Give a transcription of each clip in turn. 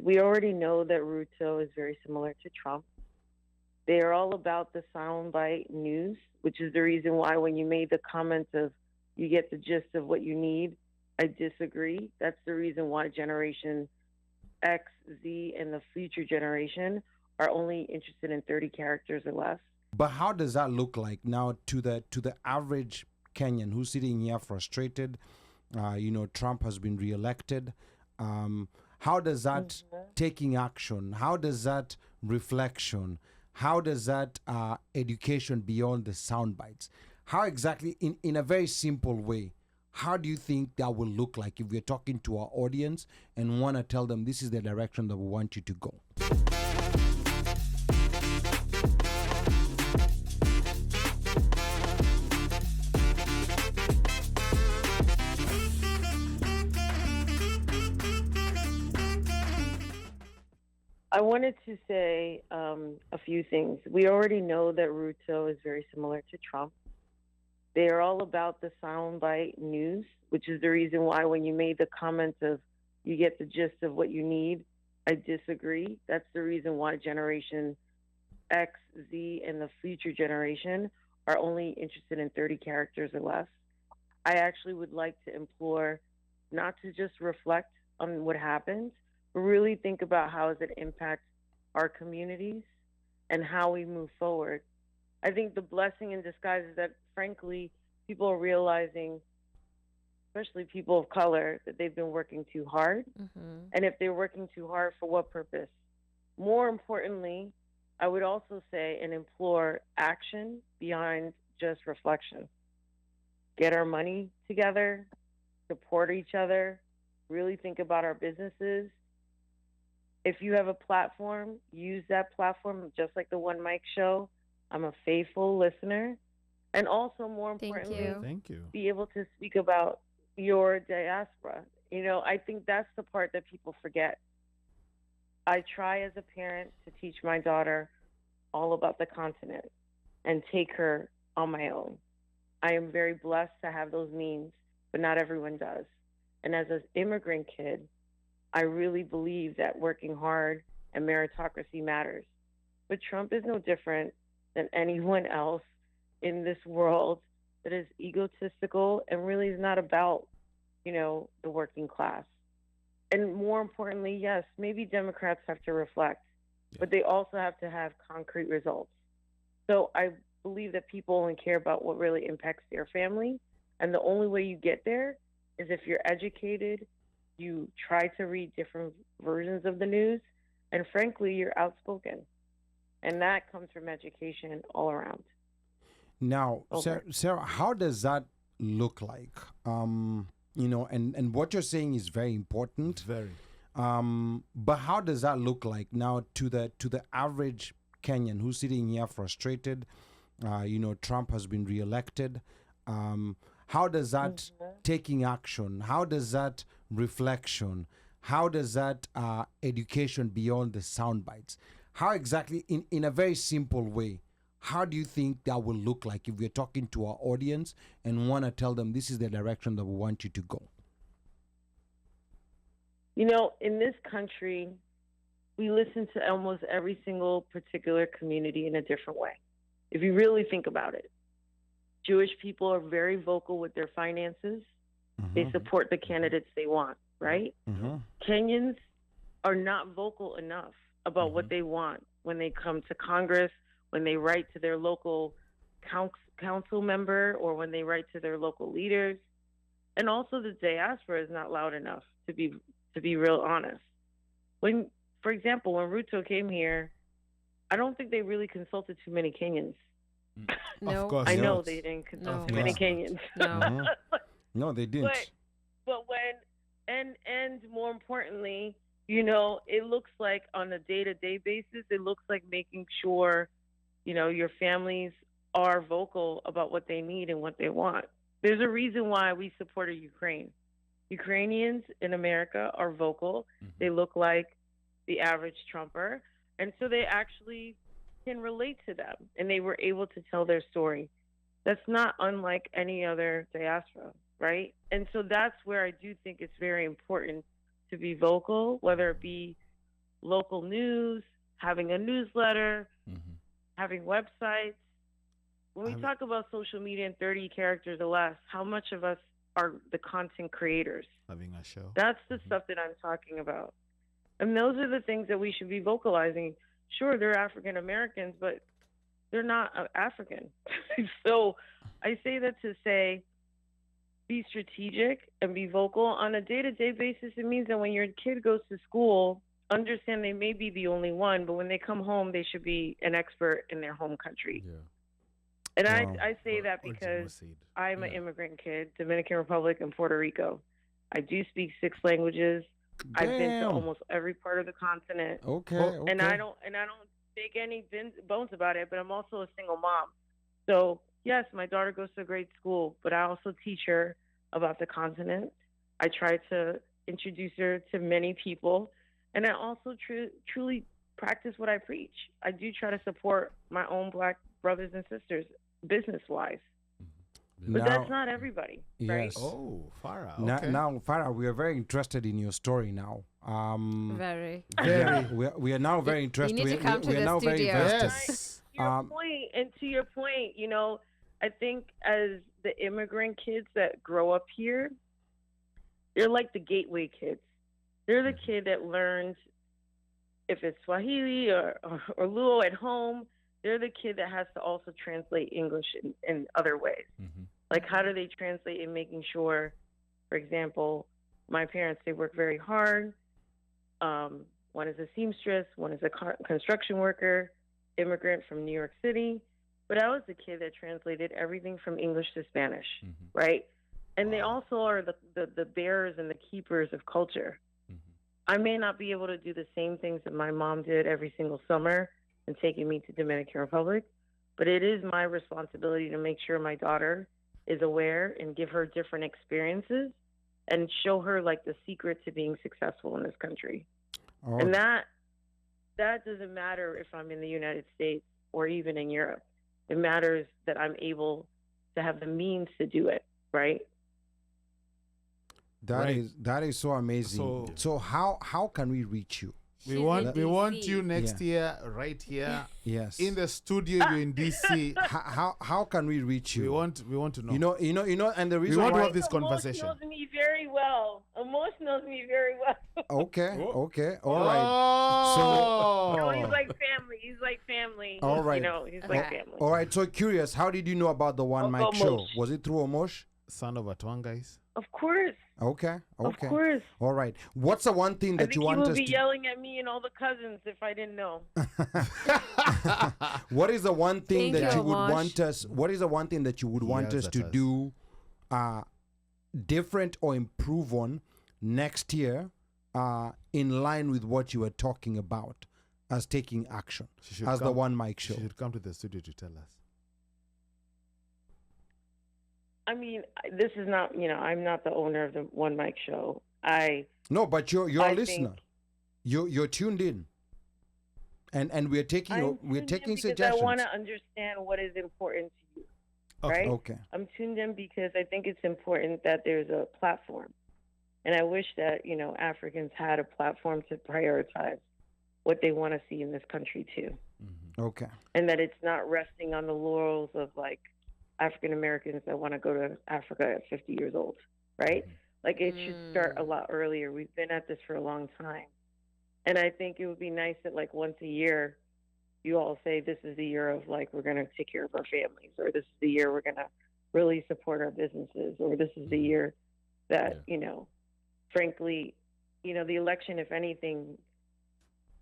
We already know that Ruto is very similar to Trump. They are all about the soundbite news, which is the reason why when you made the comment of you get the gist of what you need, I disagree. That's the reason why Generation X, Z, and the future generation are only interested in 30 characters or less. But how does that look like now to the average Kenyan who's sitting here frustrated? Trump has been reelected. How does that taking action? How does that reflection? How does that education beyond the sound bites? How exactly, in a very simple way, how do you think that will look like if we're talking to our audience and want to tell them this is the direction that we want you to go? I wanted to say a few things. We already know that Ruto is very similar to Trump. They are all about the soundbite news, which is the reason why when you made the comment of you get the gist of what you need, I disagree. That's the reason why Generation X, Z, and the future generation are only interested in 30 characters or less. I actually would like to implore not to just reflect on what happened, but really think about how does it impact our communities and how we move forward. I think the blessing in disguise is that, frankly, people are realizing, especially people of color, that they've been working too hard. Mm-hmm. And if they're working too hard, for what purpose? More importantly, I would also say and implore action beyond just reflection. Get our money together, support each other, really think about our businesses. If you have a platform, use that platform, just like the OneMicShow. I'm a faithful listener. And also, more importantly, Thank you. be able to speak about your diaspora. I think that's the part that people forget. I try as a parent to teach my daughter all about the continent and take her on my own. I am very blessed to have those means, but not everyone does. And as an immigrant kid, I really believe that working hard and meritocracy matters. But Trump is no different than anyone else in this world that is egotistical and really is not about, the working class. And more importantly, yes, maybe Democrats have to reflect, but they also have to have concrete results. So I believe that people only care about what really impacts their family. And the only way you get there is if you're educated, you try to read different versions of the news, and frankly, you're outspoken. And that comes from education all around. Now, Sarah, how does that look like? And what you're saying is very important. Very. But how does that look like now to the average Kenyan who's sitting here frustrated? Trump has been reelected. How does that taking action? How does that reflection? How does that education beyond the sound bites? How exactly, in a very simple way, how do you think that will look like if we're talking to our audience and want to tell them this is the direction that we want you to go? In this country, we listen to almost every single particular community in a different way. If you really think about it, Jewish people are very vocal with their finances. Mm-hmm. They support the candidates they want, right? Mm-hmm. Kenyans are not vocal enough about what they want when they come to Congress, when they write to their local council member, or when they write to their local leaders. And also the diaspora is not loud enough, to be real honest. For example, when Ruto came here, I don't think they really consulted too many Kenyans. No. Of course I know not. they didn't consult too many Kenyans. No. No, they didn't. But and more importantly, it looks like on a day-to-day basis, it looks like making sure, your families are vocal about what they need and what they want. There's a reason why we supported Ukraine. Ukrainians in America are vocal. Mm-hmm. They look like the average Trumper. And so they actually can relate to them, and they were able to tell their story. That's not unlike any other diaspora, right? And so that's where I do think it's very important to be vocal, whether it be local news, having a newsletter, having websites. When we talk about social media in 30 characters or less, how much of us are the content creators? Having a show. That's the stuff that I'm talking about. And those are the things that we should be vocalizing. Sure, they're African Americans, but they're not African. So I say that to say, be strategic and be vocal on a day-to-day basis. It means that when your kid goes to school, understand they may be the only one, but when they come home, they should be an expert in their home country. Yeah. And I say that because I'm an immigrant kid, Dominican Republic and Puerto Rico. I do speak 6 languages. Damn. I've been to almost every part of the continent. Okay. And I don't make any bones about it, but I'm also a single mom. So yes, my daughter goes to a great school, but I also teach her about the continent. I try to introduce her to many people, and I also truly practice what I preach. I do try to support my own Black brothers and sisters business-wise. But that's not everybody, right? Yes. Oh, Farah. Okay. Now, Farah, we are very interested in your story now. Very. Yeah, we are now very interested. You need to come to we are the now very studio. invested. To your point, you know, I think as the immigrant kids that grow up here, they're like the gateway kids. They're the kid that learns if it's Swahili or Luo at home. They're the kid that has to also translate English in other ways. Like, how do they translate in making sure, for example, my parents, they work very hard. One is a seamstress, one is a construction worker, immigrant from New York City. But I was the kid that translated everything from English to Spanish, right? And they also are the bearers and the keepers of culture. I may not be able to do the same things that my mom did every single summer and taking me to Dominican Republic, but it is my responsibility to make sure my daughter is aware and give her different experiences and show her like the secret to being successful in this country. Oh. And that doesn't matter if I'm in the United States or even in Europe. It matters that I'm able to have the means to do it, right? That is so amazing. So how can we reach you? We want you next year, right here. Yes. In the studio, you're in DC. How can we reach you? We want to know. You know, and the reason we want why to have this conversation. Amos knows me very well. Amos knows me very well. Okay. All right. So he's like family. All right. He's like family. All right. So curious, how did you know about the One Mic Show? Was it through Omosh? Son of a Twangais. Of course. Okay. Of course. All right. What's the one thing that you want us to... I think he would be yelling at me and all the cousins if I didn't know. What is the one thing that you would want us... What is the one thing that you would want us to do different or improve on next year in line with what you were talking about as taking action as the One Mic Show? She should come to the studio to tell us. I mean, this is not, I'm not the owner of the One Mic Show. No, but you're a listener. You're tuned in. And we're taking suggestions. I want to understand what is important to you. Right? Okay. I'm tuned in because I think it's important that there's a platform. And I wish that, Africans had a platform to prioritize what they want to see in this country too. Okay. And that it's not resting on the laurels of like African Americans that want to go to Africa at 50 years old, right? Like it should start a lot earlier. We've been at this for a long time. And I think it would be nice that like once a year, you all say this is the year of like, we're going to take care of our families, or this is the year we're going to really support our businesses, or this is the year that, frankly, the election, if anything,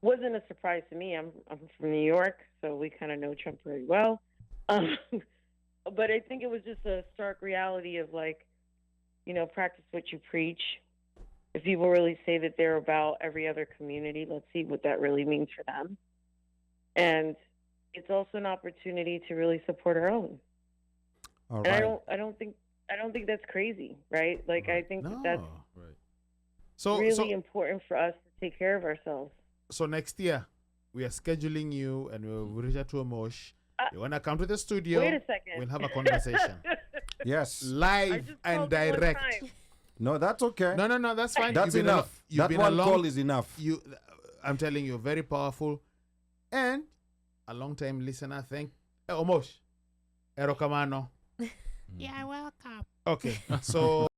wasn't a surprise to me. I'm from New York, so we kind of know Trump very well. But I think it was just a stark reality of like, practice what you preach. If people really say that they're about every other community, let's see what that really means for them. And it's also an opportunity to really support our own. All and right. I don't think that's crazy, right? Like I think that's really important for us to take care of ourselves. So next year we are scheduling you, and we'll reach out to Amosh. You want to come to the studio? Wait a second. We'll have a conversation. Yes. Live and direct. No, that's okay. No, that's fine. That's enough. That one call is enough. I'm telling you, very powerful. And a long-time listener, Omosh, Erokamano. Yeah, welcome. Okay, so